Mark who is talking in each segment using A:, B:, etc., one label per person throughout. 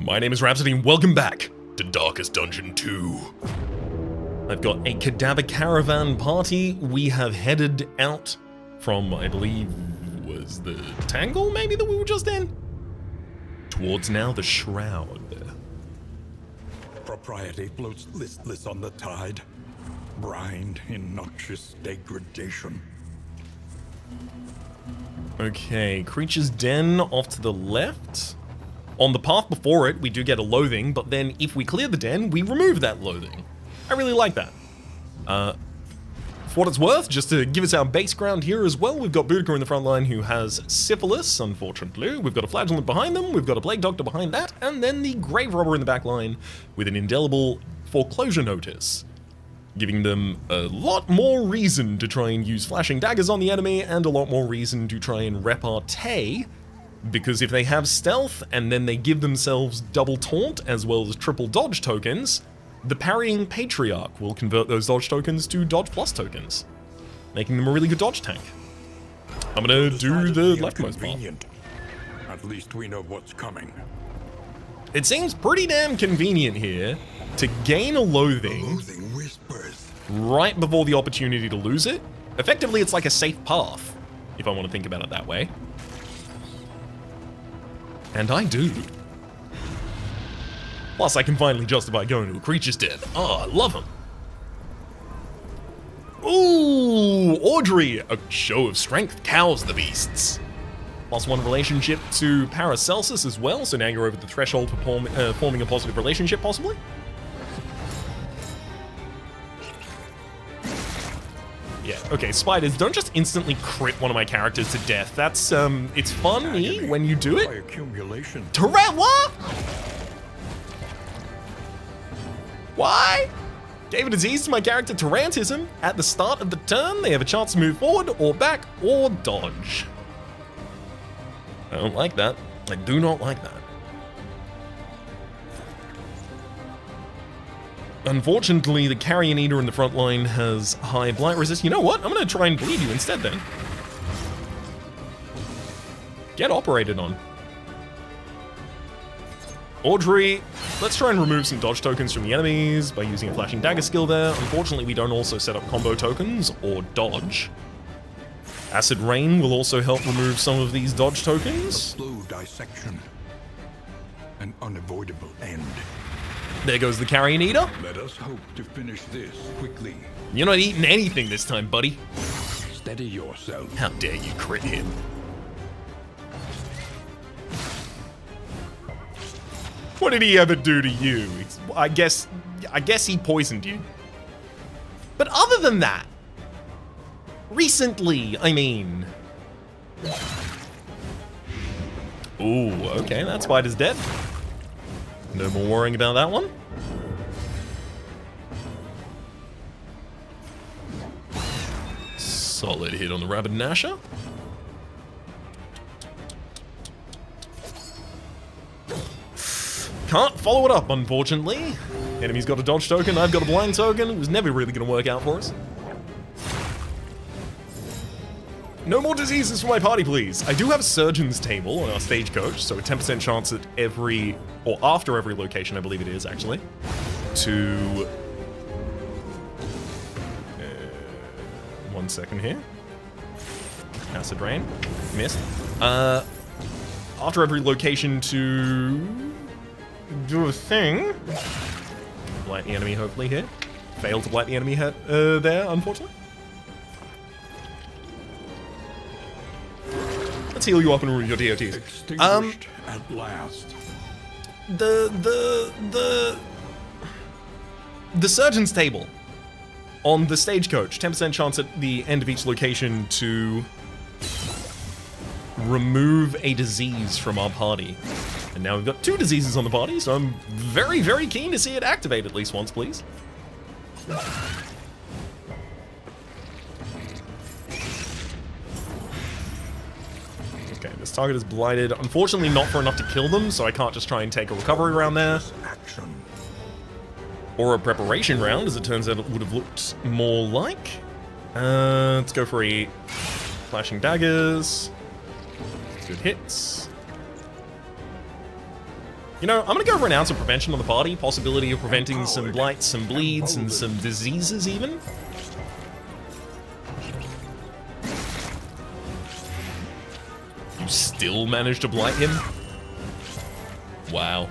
A: My name is Rhapsody and welcome back to Darkest Dungeon 2. I've got a cadaver caravan party. We have headed out from, I believe, was the Tangle maybe that we were just in? Towards now the Shroud.
B: Propriety floats listless on the tide, brined in noxious degradation.
A: Okay, Creature's Den off to the left. On the path before it, we do get a loathing, but then if we clear the den, we remove that loathing. I really like that. For what it's worth, just to give us our base ground here as well, we've got Boudica in the front line who has syphilis, unfortunately. We've got a flagellant behind them, we've got a plague doctor behind that, and then the grave robber in the back line with an indelible foreclosure notice, giving them a lot more reason to try and use flashing daggers on the enemy and a lot more reason to try and repartee, because if they have stealth and then they give themselves double taunt as well as triple dodge tokens, the parrying patriarch will convert those dodge tokens to dodge plus tokens, making them a really good dodge tank. I'm gonna do the leftmost path.
B: At least we know what's coming.
A: It seems pretty damn convenient here to gain a loathing
B: Whispers.
A: right before the opportunity to lose it. Effectively, it's like a safe path, if I want to think about it that way. And I do. Plus, I can finally justify going to a Creature's Den. Oh, I love him. Ooh, Audrey, a show of strength cows the beasts. +1 relationship to Paracelsus as well, so now you're over the threshold for forming a positive relationship, possibly. Yeah, okay, spiders, don't just instantly crit one of my characters to death. That's, it's funny when you do it.
B: Accumulation.
A: What? Why? Gave a disease to my character Tarantism. At the start of the turn, they have a chance to move forward, or back, or dodge. I don't like that. I do not like that. Unfortunately, the Carrion Eater in the front line has high blight resist. You know what? I'm gonna try and bleed you instead then. Get operated on. Audrey, let's try and remove some dodge tokens from the enemies by using a flashing dagger skill there. Unfortunately, we don't also set up combo tokens or dodge. Acid Rain will also help remove some of these dodge tokens.
B: A slow dissection. An unavoidable end.
A: There goes the Carrion Eater.
B: Let us hope to finish this quickly.
A: You're not eating anything this time, buddy.
B: Steady yourself.
A: How dare you crit him? What did he ever do to you? I guess he poisoned you. But other than that, recently, I mean. Ooh, okay, that spider's dead. No more worrying about that one. Solid hit on the Rabid Gnasher. Can't follow it up, unfortunately. Enemy's got a dodge token, I've got a blind token. It was never really going to work out for us. No more diseases for my party, please. I do have a Surgeon's Table on our stagecoach, so a 10% chance at every, or after every location, I believe it is, actually, to... 1 second here. Acid Rain. Missed. After every location to... do a thing. Blight the enemy, hopefully, here. Failed to blight the enemy there, unfortunately. Let's heal you up and remove your DOTs.
B: Extinguished at last.
A: The Surgeon's Table on the stagecoach. 10% chance at the end of each location to remove a disease from our party. And now we've got 2 diseases on the party, so I'm very, very keen to see it activate at least once, please. Okay, this target is blighted. Unfortunately, not for enough to kill them, so I can't just try and take a recovery round there.
B: Action.
A: Or a preparation round, as it turns out it would have looked more like. Let's go for a flashing daggers. Good hits. You know, I'm gonna go for an ounce of prevention on the party. Possibility of preventing some blights, some bleeds, and some diseases even. You still managed to blight him? Wow.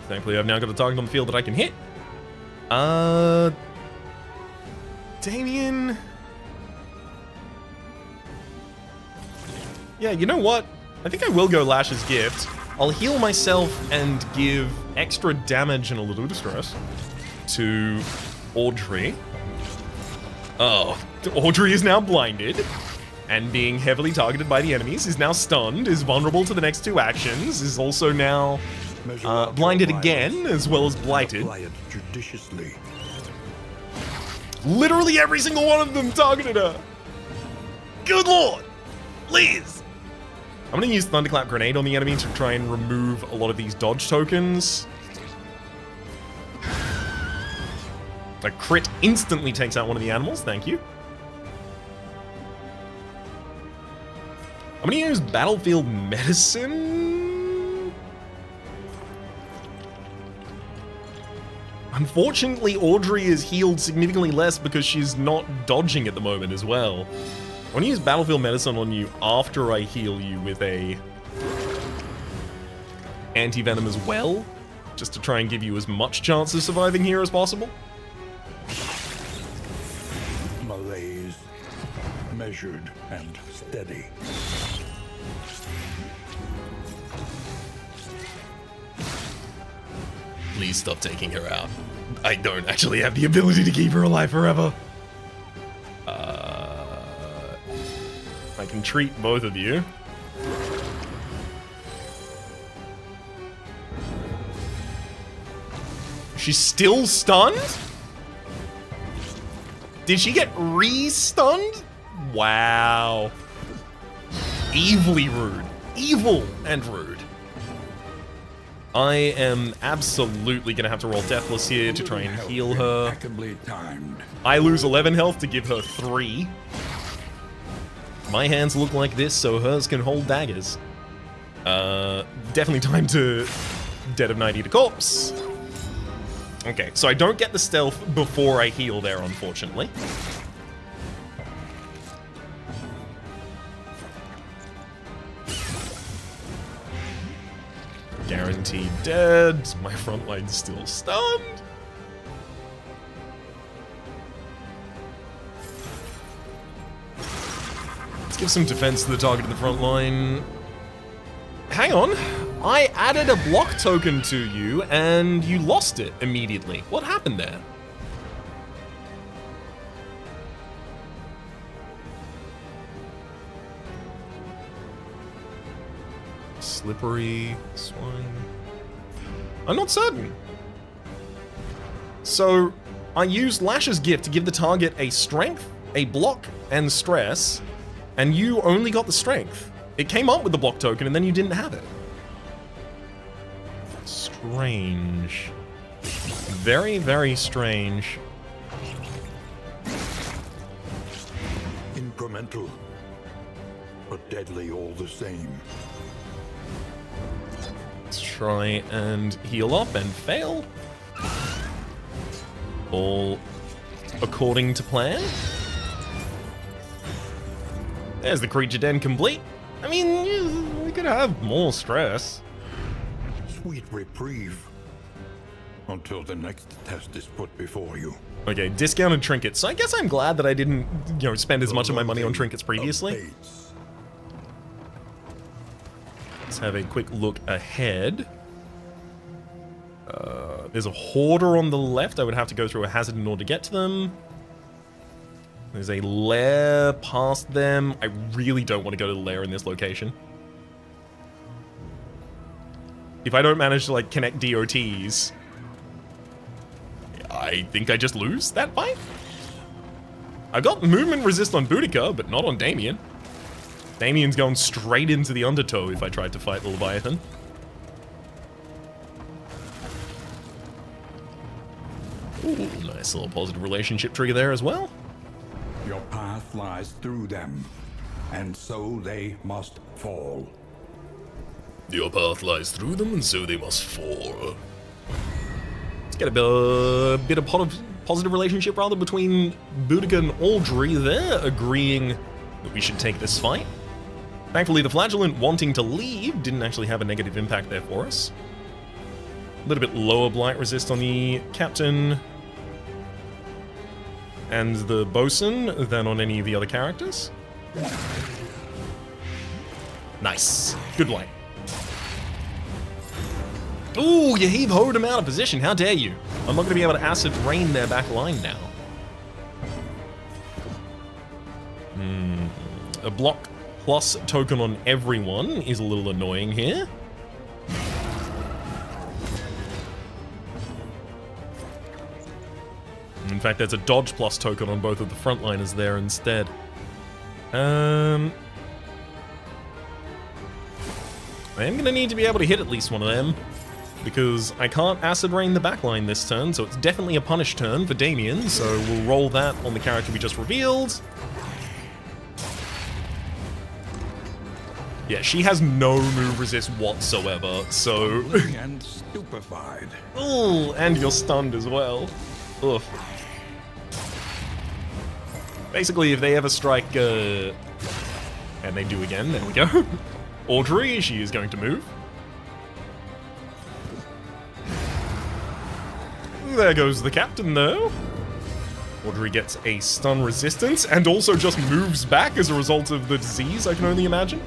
A: Thankfully, I've now got a target on the field that I can hit. Damien... Yeah, you know what? I think I will go Lash's Gift. I'll heal myself and give extra damage and a little distress to Audrey. Oh, Audrey is now blinded and being heavily targeted by the enemies, is now stunned, is vulnerable to the next 2 actions, is also now blinded again, as well as blighted. Literally every single one of them targeted her. Good lord. Please. I'm going to use Thunderclap Grenade on the enemy to try and remove a lot of these dodge tokens. A crit instantly takes out one of the animals, thank you. I'm going to use Battlefield Medicine. Unfortunately, Audrey is healed significantly less because she's not dodging at the moment as well. I want to use Battlefield Medicine on you after I heal you with a anti-venom as well, just to try and give you as much chance of surviving here as possible.
B: Malaise, measured and steady.
A: Please stop taking her out. I don't actually have the ability to keep her alive forever. I can treat both of you. She's still stunned? Did she get re-stunned? Wow. Evilly rude. Evil and rude. I am absolutely going to have to roll Deathless here to try and heal her. I lose 11 health to give her 3. My hands look like this, so hers can hold daggers. Definitely time to Dead of Night Eater Corpse. Okay, so I don't get the stealth before I heal there, unfortunately. Guaranteed dead. My front line's still stunned. Let's give some defense to the target in the front line. Hang on. I added a block token to you and you lost it immediately. What happened there? Slippery swine. I'm not certain. So I used Lash's Gift to give the target a strength, a block, and stress, and you only got the strength. It came up with the block token and then you didn't have it. Strange. Very, very strange.
B: Incremental, but deadly all the same.
A: Let's try and heal up and fail. All according to plan. There's the creature den complete. I mean, we could have more stress.
B: Sweet reprieve. Until the next test is put before you.
A: Okay, discounted trinkets. So I guess I'm glad that I didn't, you know, spend as much of my money on trinkets previously. Let's have a quick look ahead. There's a hoarder on the left. I would have to go through a hazard in order to get to them. There's a lair past them. I really don't want to go to the lair in this location. If I don't manage to, like, connect DOTs, I think I just lose that fight. I got movement resist on Boudica, but not on Damien. Damien's going straight into the undertow if I tried to fight the Leviathan. Ooh, nice little positive relationship trigger there as well.
B: Your path lies through them, and so they must fall.
A: Your path lies through them, and so they must fall. Let's get a bit of positive relationship, rather, between Boudica and Audrey there, agreeing that we should take this fight. Thankfully, the Flagellant wanting to leave didn't actually have a negative impact there for us. A little bit lower blight resist on the Captain and the Bosun than on any of the other characters. Nice. Good blight. Ooh, you heave-hoed him out of position. How dare you? I'm not going to be able to acid rain their back line now. A block plus token on everyone is a little annoying here. In fact, there's a dodge plus token on both of the frontliners there instead. I am going to need to be able to hit at least one of them, because I can't acid rain the backline this turn, so it's definitely a punish turn for Damien, so we'll roll that on the character we just revealed. Yeah, she has no move resist whatsoever, so...
B: And stupefied.
A: Ooh, and you're stunned as well. Ugh. Basically, if they ever strike, and they do again, there we go. Audrey, she is going to move. There goes the Captain, though. Audrey gets a stun resistance, and also just moves back as a result of the disease, I can only imagine.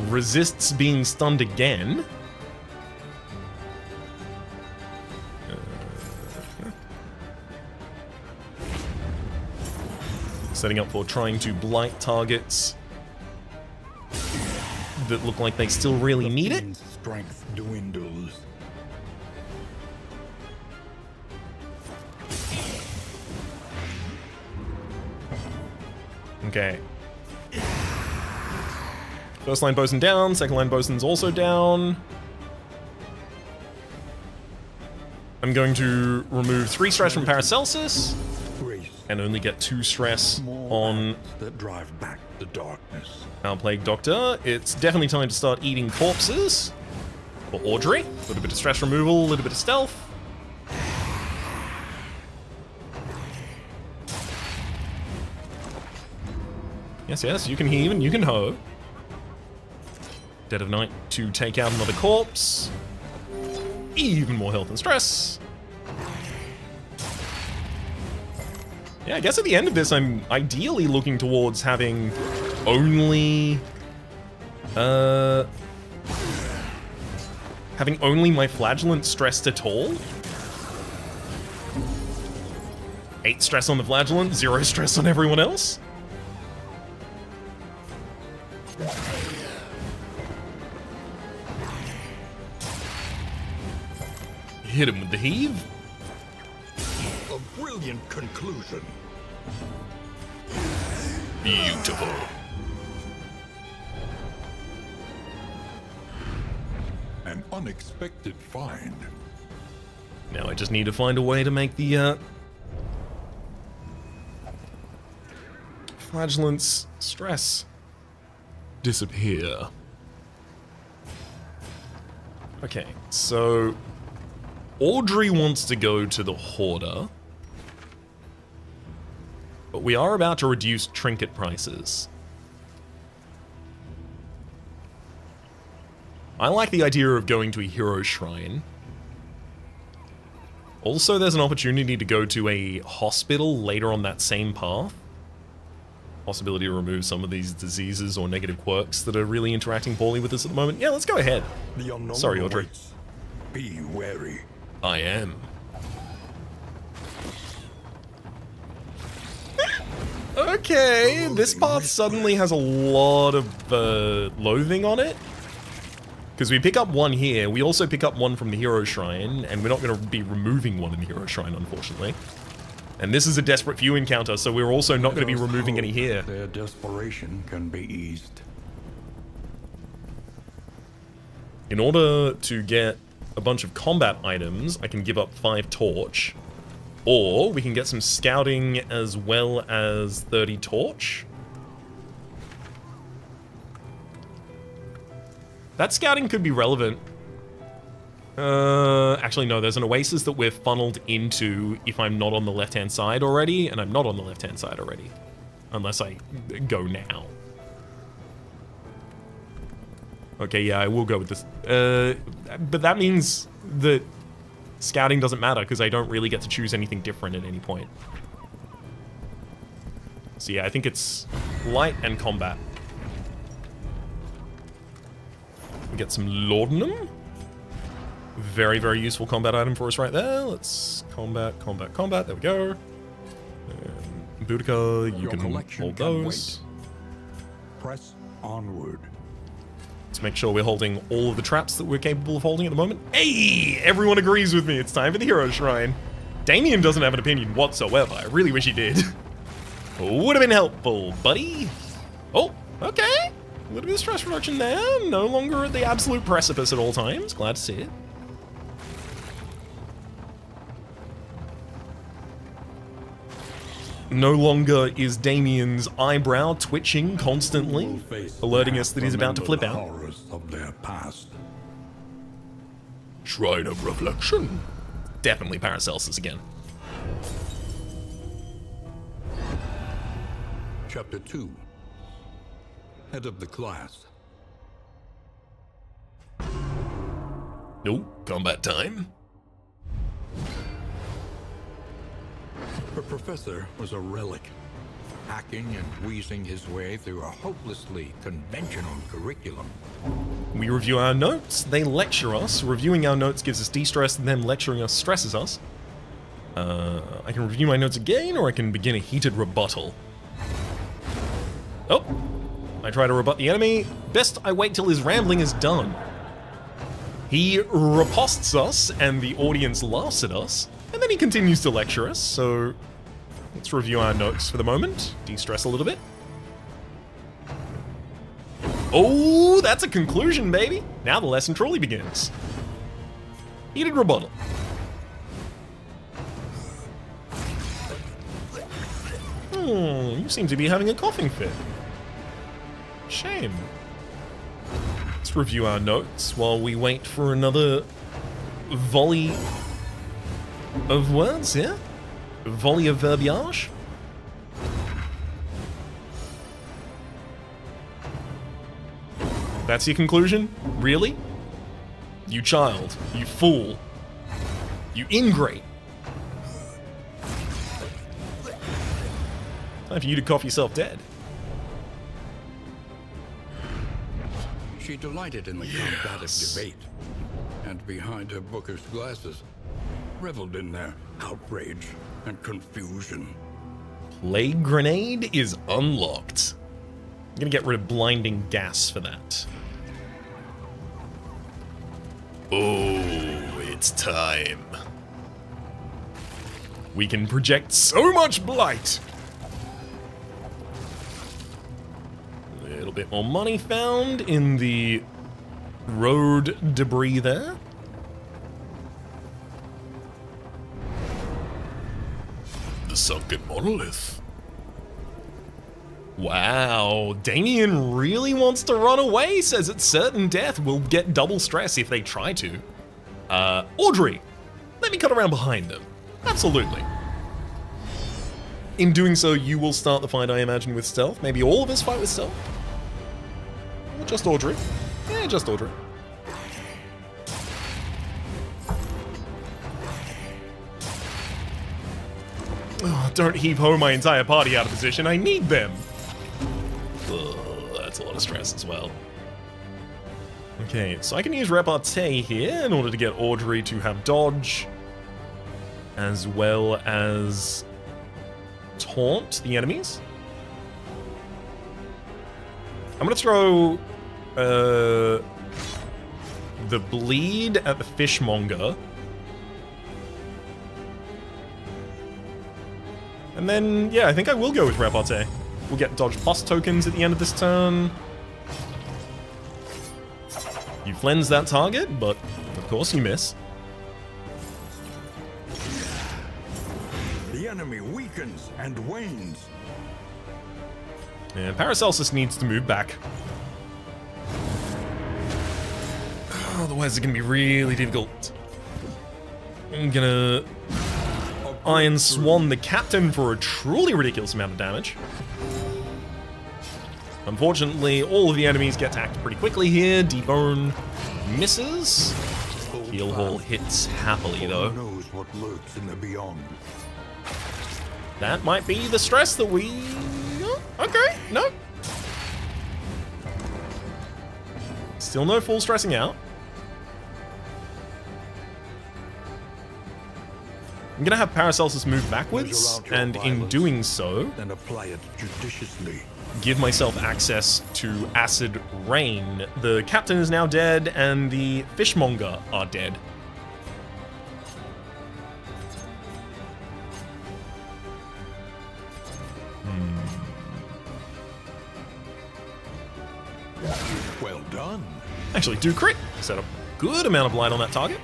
A: Resists being stunned again. Setting up for trying to blight targets that look like they still really need it.
B: Strength dwindles.
A: Okay. First line bosun down, second line bosun's also down. I'm going to remove 3 stress from Paracelsus and only get 2 stress on
B: that drive back the darkness.
A: our Plague Doctor. It's definitely time to start eating corpses for Audrey. A little bit of stress removal, a little bit of stealth. Yes, yes, you can heave and you can hoe. Dead of Night to take out another corpse. Even more health and stress. Yeah, I guess at the end of this, I'm ideally looking towards having only... having only my Flagellant stressed at all. 8 stress on the Flagellant, 0 stress on everyone else. Hit him with the heave.
B: A brilliant conclusion.
A: Beautiful.
B: An unexpected find.
A: Now I just need to find a way to make the Flagellant's stress disappear. Okay, so Audrey wants to go to the Hoarder, but we are about to reduce trinket prices. I like the idea of going to a hero shrine. Also, there's an opportunity to go to a hospital later on that same path. Possibility to remove some of these diseases or negative quirks that are really interacting poorly with us at the moment. Yeah, let's go ahead.
B: The unknown
A: Sorry, Audrey.
B: awaits. Be wary.
A: I am. Okay, this path suddenly has a lot of loathing on it. Because we pick up one here, we also pick up one from the Hero Shrine, and we're not going to be removing one in the Hero Shrine, unfortunately. And this is a Desperate Few encounter, so we're also not going to be removing any here.
B: Their desperation can be eased.
A: In order to get a bunch of combat items, I can give up 5 torch. Or we can get some scouting as well as 30 torch. That scouting could be relevant. Actually, no, there's an oasis that we're funneled into if I'm not on the left-hand side already, and I'm not on the left-hand side already. Unless I go now. Okay, yeah, I will go with this. But that means that scouting doesn't matter, because I don't really get to choose anything different at any point. So yeah, I think it's light and combat. We get some laudanum. Very, very useful combat item for us right there. Let's combat, combat, combat. There we go. Boudica, you can hold those.
B: Press onward.
A: Let's make sure we're holding all of the traps that we're capable of holding at the moment. Hey! Everyone agrees with me. It's time for the Hero Shrine. Damien doesn't have an opinion whatsoever. I really wish he did. Would have been helpful, buddy. Oh, okay. A little bit of stress reduction there. No longer at the absolute precipice at all times. Glad to see it. No longer is Damien's eyebrow twitching constantly, alerting us that he's about to flip out.
B: Of their past.
A: Shrine of Reflection. Definitely Paracelsus again.
B: Chapter 2. Head of the class.
A: Nope, combat time.
B: Her professor was a relic, hacking and wheezing his way through a hopelessly conventional curriculum.
A: We review our notes, they lecture us. Reviewing our notes gives us de-stress, and them lecturing us stresses us. I can review my notes again, or I can begin a heated rebuttal. Oh, I try to rebut the enemy. Best I wait till his rambling is done. He riposts us, and the audience laughs at us, and then he continues to lecture us, so let's review our notes for the moment. De-stress a little bit. Oh, that's a conclusion, baby. Now the lesson truly begins. Heated rebuttal. You seem to be having a coughing fit. Shame. Let's review our notes while we wait for another volley of words, yeah? Volley of verbiage. That's your conclusion? Really? You child. You fool. You ingrate. Time for you to cough yourself dead.
B: She delighted in the combative debate, and behind her bookish glasses, reveled in their outrage and confusion.
A: Plague Grenade is unlocked. I'm gonna get rid of blinding gas for that. Oh, it's time. We can project so much blight. A little bit more money found in the road debris there. The sunken monolith. Wow, Damien really wants to run away, says it's certain death will get double stress if they try to. Audrey, let me cut around behind them. Absolutely. In doing so, you will start the fight, I imagine, with stealth. Maybe all of us fight with stealth? Or just Audrey? Yeah, just Audrey. Oh, don't heave-ho my entire party out of position. I need them. Ugh, that's a lot of stress as well. Okay, so I can use repartee here in order to get Audrey to have dodge, as well as taunt the enemies. I'm gonna throw the bleed at the fishmonger. And then, yeah, I think I will go with repartee. We'll get dodge plus tokens at the end of this turn. You cleanse that target, but of course you miss.
C: enemy weakens and wanes.
A: And Paracelsus needs to move back. Otherwise it's going to be really difficult. I'm going to Iron Swan the Captain for a truly ridiculous amount of damage. Unfortunately, all of the enemies get attacked pretty quickly here. Debone misses. Heal Hall hits happily, though.
C: Who knows what lurks in the beyond?
A: That might be the stress that we... Oh, okay, no. Still no full stressing out. I'm gonna have Paracelsus move backwards, and in doing so,
C: then apply it judiciously.
A: Give myself access to Acid Rain. The captain is now dead, and the fishmonger are dead.
C: Well done.
A: Actually, do crit. Set a good amount of light on that target.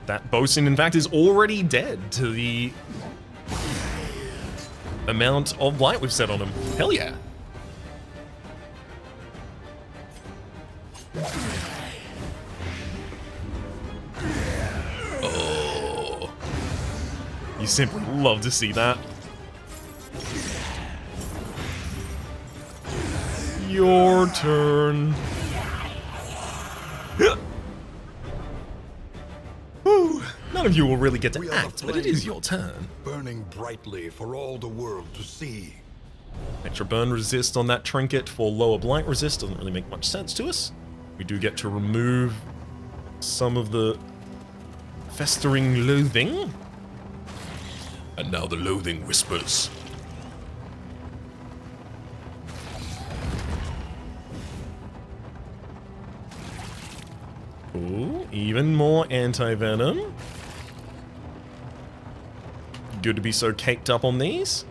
A: That bosun, in fact, is already dead to the amount of light we've set on him. Hell yeah. Oh. You simply love to see that. Your turn. Whew. None of you will really get to act, but it is your turn.
C: Burning brightly for all the world to see.
A: Extra burn resist on that trinket for lower blight resist doesn't really make much sense to us. We do get to remove some of the festering loathing. And now the loathing whispers. Ooh, even more anti-venom. Good to be so caked up on these.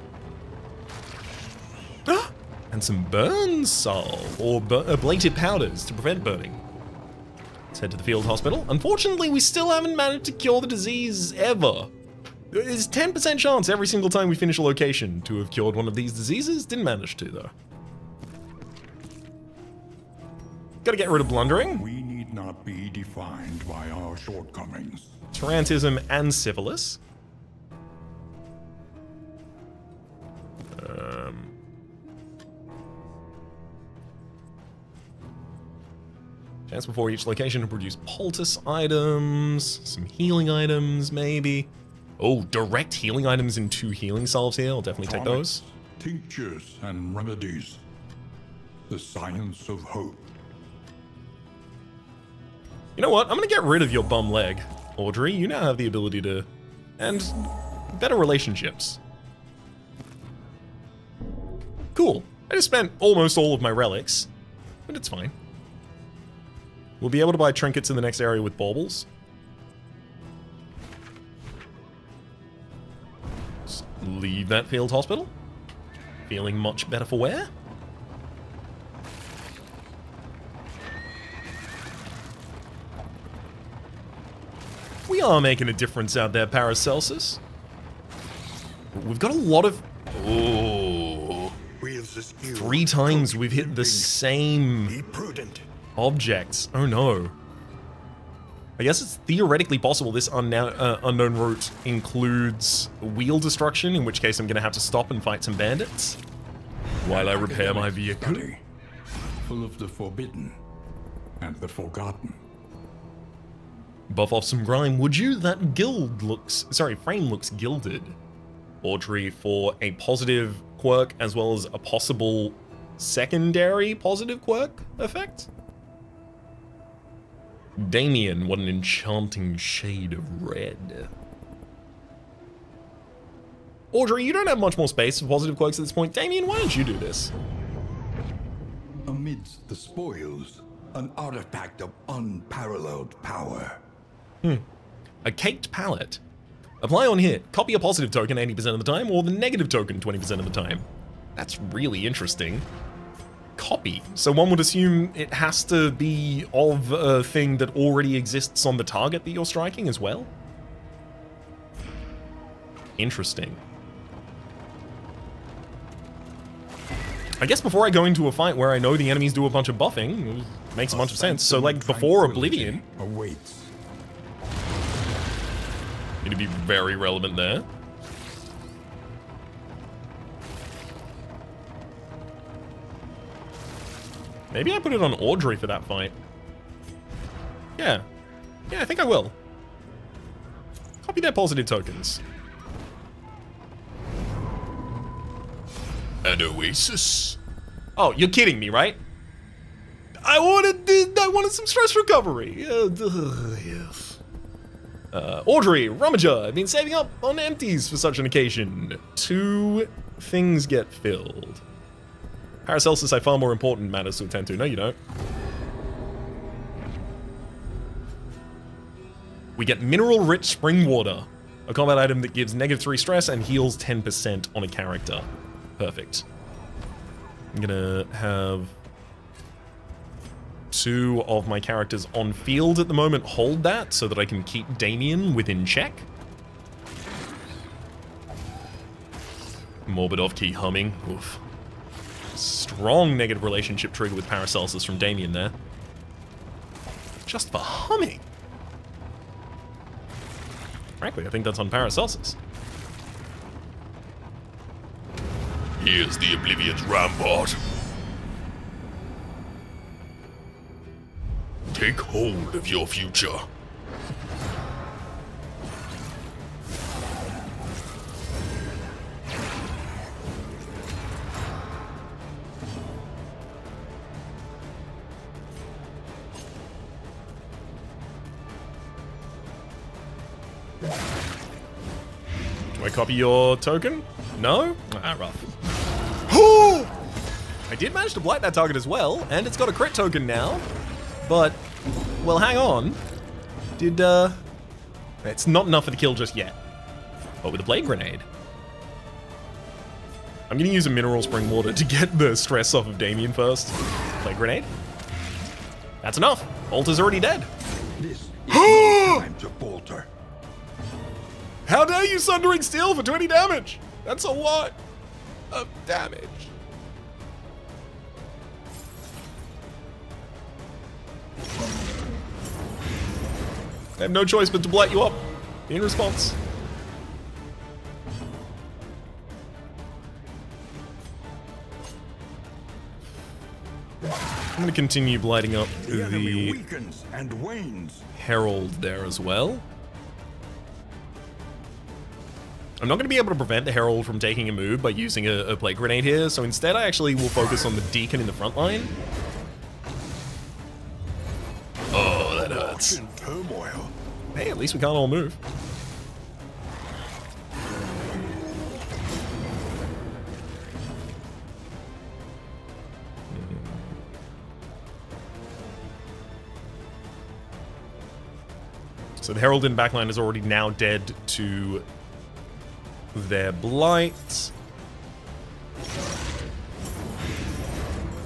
A: And some burn salve, or ablative powders to prevent burning. Let's head to the field hospital. Unfortunately, we still haven't managed to cure the disease ever. There's 10% chance every single time we finish a location to have cured one of these diseases. Didn't manage to, though. Gotta get rid of blundering.
C: We need not be defined by our shortcomings.
A: Tarantism and syphilis. Chance before each location to produce poultice items, some healing items, maybe. Oh, direct healing items in 2 healing salves here. I'll definitely take those.
C: Tinctures and remedies. The science of hope.
A: You know what? I'm gonna get rid of your bum leg, Audrey. You now have the ability to... and better relationships. Cool. I just spent almost all of my relics, but it's fine. We'll be able to buy trinkets in the next area with baubles. Just leave that field hospital. Feeling much better for wear. We are making a difference out there, Paracelsus. We've got a lot of... Oh. 3 times we've hit the same objects. Oh no. I guess it's theoretically possible this unknown route includes wheel destruction, in which case I'm going to have to stop and fight some bandits while I repair my vehicle.
C: Full of the forbidden and the forgotten.
A: Buff off some grime, would you? That frame looks gilded. Audrey, for a positive quirk as well as a possible secondary positive quirk effect. Damien, what an enchanting shade of red. Audrey, you don't have much more space for positive quirks at this point. Damien, why don't you do this?
C: Amidst the spoils, an artifact of unparalleled power.
A: A caked palette. Apply on hit. Copy a positive token 80% of the time, or the negative token 20% of the time. That's really interesting. copy. So one would assume it has to be of a thing that already exists on the target that you're striking as well. Interesting. I guess before I go into a fight where I know the enemies do a bunch of buffing, it makes a bunch of sense. So like before Oblivion,
B: awaits.
A: it'd be very relevant there. Maybe I put it on Audrey for that fight. Yeah. Yeah, I think I will. Copy their positive tokens. An oasis? Oh, you're kidding me, right? I wanted some stress recovery. Yes. Audrey, Rummager, I've been saving up on empties for such an occasion. 2 things get filled. Paracelsus, I far more important matters to attend to. No, you don't. We get mineral-rich spring water, a combat item that gives -3 stress and heals 10% on a character. Perfect. I'm gonna have 2 of my characters on field at the moment hold that so that I can keep Damien within check. Morbid off-key humming. Oof. Strong negative relationship trigger with Paracelsus from Damien there. Just for humming. Frankly, I think that's on Paracelsus. Here's the Oblivion's rampart. Take hold of your future. Do I copy your token? No? Ah, rough. I did manage to blight that target as well, and it's got a crit token now. But, well, hang on. It's not enough for the kill just yet. But with a blade grenade. I'm gonna use a mineral spring water to get the stress off of Damien first. Blade grenade. That's enough. Bolter's already dead.
B: This is no time to falter.
A: How dare you, Sundering Steel, for 20 damage? That's a lot of damage. I have no choice but to blight you up in response. I'm going to continue blighting up
B: The enemy
A: the
B: weakens and wanes.
A: Herald there as well. I'm not going to be able to prevent the Herald from taking a move by using a Plague Grenade here, so instead I actually will focus on the Deacon in the front line. Oh, that hurts.
B: In turmoil.
A: Hey, at least we can't all move. So the Herald in backline is already now dead to their blight.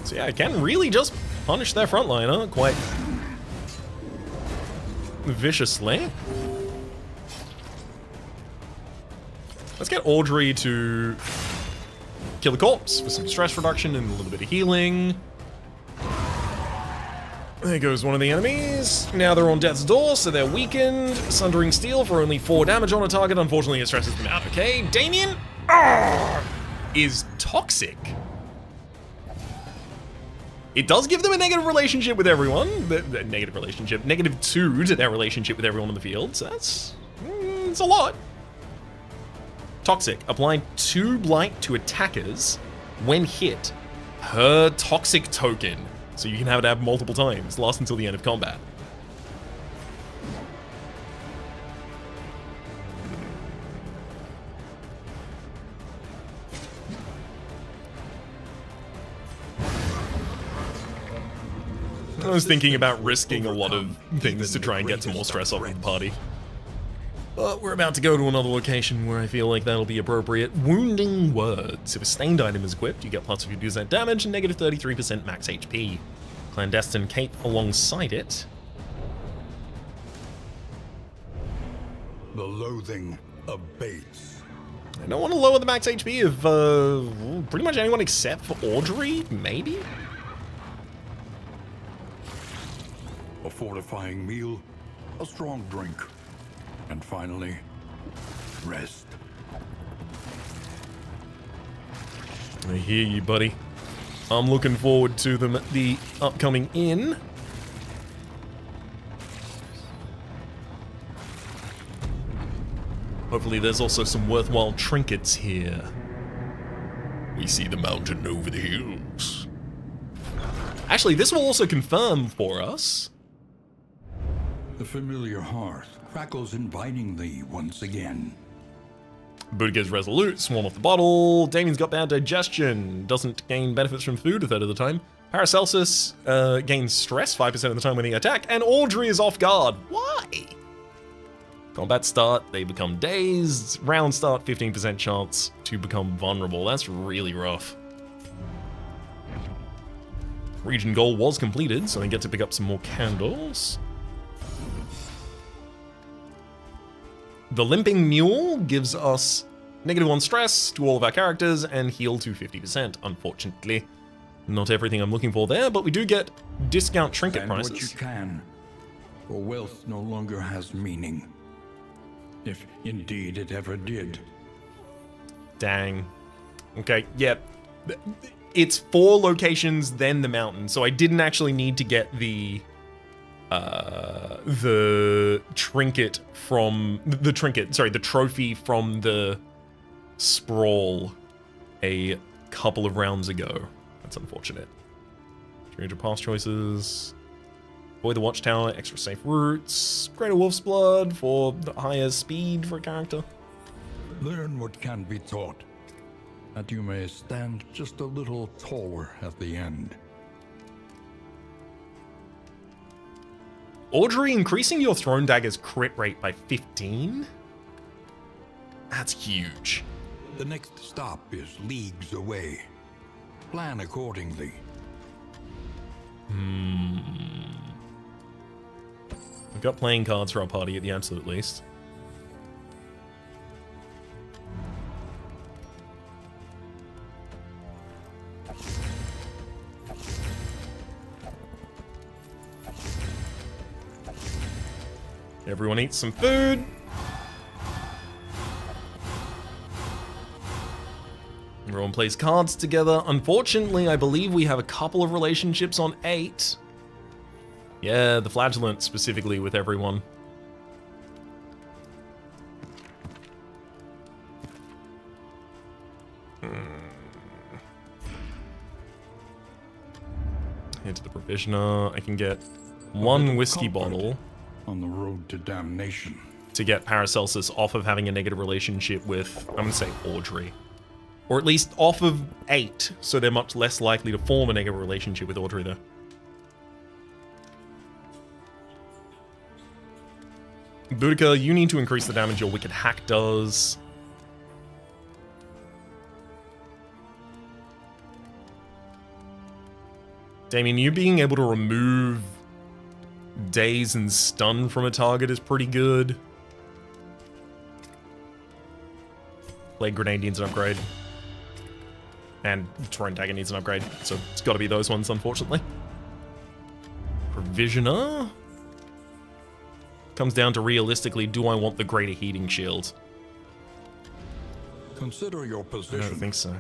A: So yeah, I can really just punish their frontliner quite viciously. Let's get Audrey to kill the corpse for some stress reduction and a little bit of healing. There goes one of the enemies. Now they're on death's door, so they're weakened. Sundering Steel for only 4 damage on a target. Unfortunately, it stresses them out. Okay, Damien is toxic. It does give them a negative relationship with everyone. The negative relationship. -2 to their relationship with everyone on the field. So that's... it's a lot. Toxic. Applying 2 blight to attackers when hit. Her toxic token. So you can have it have multiple times. Last until the end of combat. I was thinking about risking a lot of things to try and get some more stress off of the party. But we're about to go to another location where I feel like that'll be appropriate. Wounding Words. If a stained item is equipped, you get plus 50% damage and negative 33% max HP. Clandestine Cape alongside it.
B: The loathing abates.
A: I don't want to lower the max HP of pretty much anyone except for Audrey, maybe?
B: A fortifying meal, a strong drink, and finally, rest.
A: I hear you, buddy. I'm looking forward to them at the upcoming inn. Hopefully there's also some worthwhile trinkets here. We see the mountain over the hills. Actually, this will also confirm for us.
B: The familiar hearth crackles invitingly once again.
A: Boudica's resolute, swarm off the bottle. Damien's got bad digestion, doesn't gain benefits from food a third of the time. Paracelsus gains stress 5% of the time when they attack, and Audrey is off guard. Why? Combat start, they become dazed. Round start, 15% chance to become vulnerable. That's really rough. Region goal was completed, so they get to pick up some more candles. The Limping Mule gives us -1 stress to all of our characters and heal to 50%, unfortunately. Not everything I'm looking for there, but we do get discount trinket
B: And
A: prices.
B: what you can, for wealth no longer has meaning. If indeed it ever did.
A: Dang. Okay, yeah. It's 4 locations, then the mountain, so I didn't actually need to get the trinket from the trophy from the sprawl a couple of rounds ago. That's unfortunate. Change of past choices. Avoid the watchtower, extra safe routes. Greater wolf's blood for the higher speed for a character.
B: Learn what can be taught, that you may stand just a little taller at the end.
A: Audrey increasing your thrown dagger's crit rate by 15? That's huge.
B: The next stop is leagues away. Plan accordingly.
A: We've got playing cards for our party at the absolute least. Everyone eats some food. Everyone plays cards together. Unfortunately, I believe we have a couple of relationships on 8. Yeah, the flagellant specifically with everyone. Head to the provisioner. I can get 1 whiskey bottle
B: on the road to damnation
A: to get Paracelsus off of having a negative relationship with, I'm gonna say, Audrey. Or at least off of 8, so they're much less likely to form a negative relationship with Audrey there. Boudica, you need to increase the damage your Wicked Hack does. Damien, you being able to remove daze and stun from a target is pretty good. Plague Grenade needs an upgrade. And Thrown Dagger needs an upgrade, so it's got to be those ones, unfortunately. Provisioner? Comes down to realistically, do I want the Greater Heating Shield?
B: Consider your
A: I
B: position.
A: don't think so.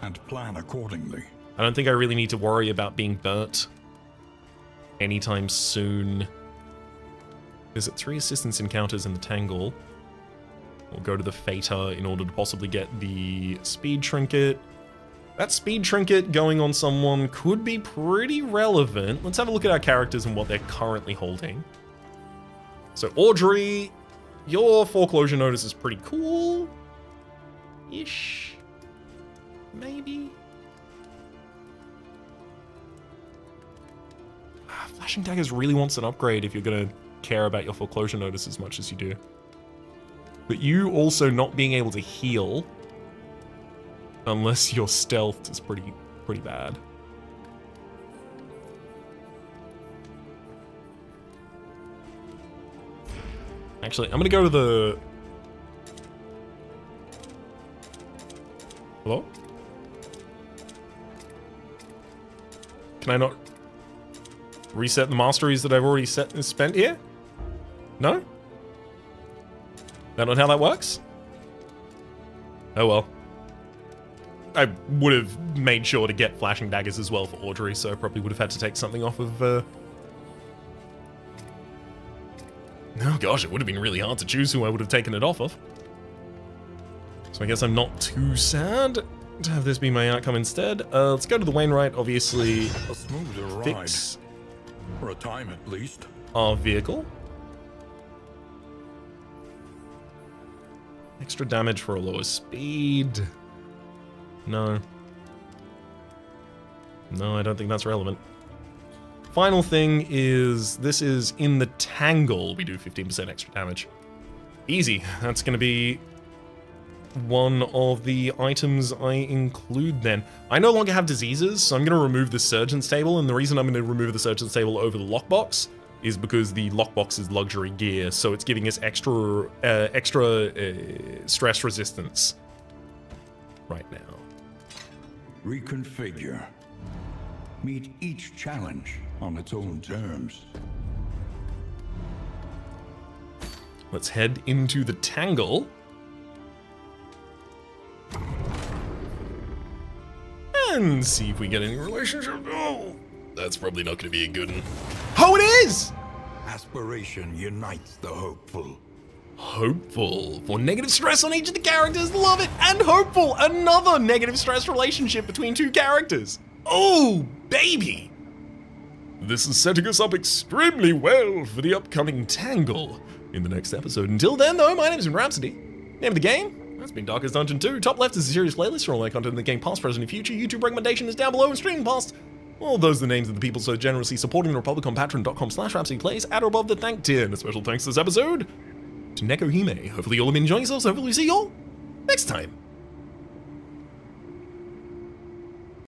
B: And plan accordingly.
A: I don't think I really need to worry about being burnt anytime soon. Visit 3 assistance encounters in the Tangle. We'll go to the Fater in order to possibly get the Speed Trinket. That Speed Trinket going on someone could be pretty relevant. Let's have a look at our characters and what they're currently holding. So Audrey, your foreclosure notice is pretty cool. Ish. Maybe. Flashing Daggers really wants an upgrade if you're going to care about your foreclosure notice as much as you do. But you also not being able to heal unless your stealth is pretty bad. Actually, I'm gonna go to the... Hello? Can I not reset the masteries that I've already spent here? No? That not how that works? Oh well. I would have made sure to get flashing daggers as well for Audrey, so I probably would have had to take something off of... Oh gosh, it would have been really hard to choose who I would have taken it off of. So I guess I'm not too sad to have this be my outcome instead. Let's go to the Wainwright, obviously.
C: A smoother
A: Fix
C: ride. For a time at least.
A: our vehicle. Extra damage for a lower speed. No. No, I don't think that's relevant. Final thing is, this is in the Tangle, we do 15% extra damage. Easy. That's going to be one of the items I include then. I no longer have diseases, so I'm going to remove the Surgeon's Table, and the reason I'm going to remove the Surgeon's Table over the Lockbox is because the Lockbox is luxury gear, so it's giving us extra stress resistance right now.
B: Reconfigure. Meet each challenge on its own terms.
A: Let's head into the Tangle. And see if we get any relationship. Oh, that's probably not going to be a good one. Oh, it is!
B: Aspiration unites the hopeful.
A: Hopeful. For negative stress on each of the characters. Love it. And hopeful. Another negative stress relationship between two characters. Oh, baby. This is setting us up extremely well for the upcoming Tangle in the next episode. Until then, though, my name is Rhapsody. Name of the game? That's been Darkest Dungeon 2. Top left is a series playlist for all my content in the game, past, present, and future. YouTube recommendation is down below, and streaming past. All those are the names of the people so generously supporting the Republic on patreon.com/RhapsodyPlays at or above the thank tier. And a special thanks this episode to Neko Hime. Hopefully you'll have been enjoying yourselves. Hopefully we see you all next time.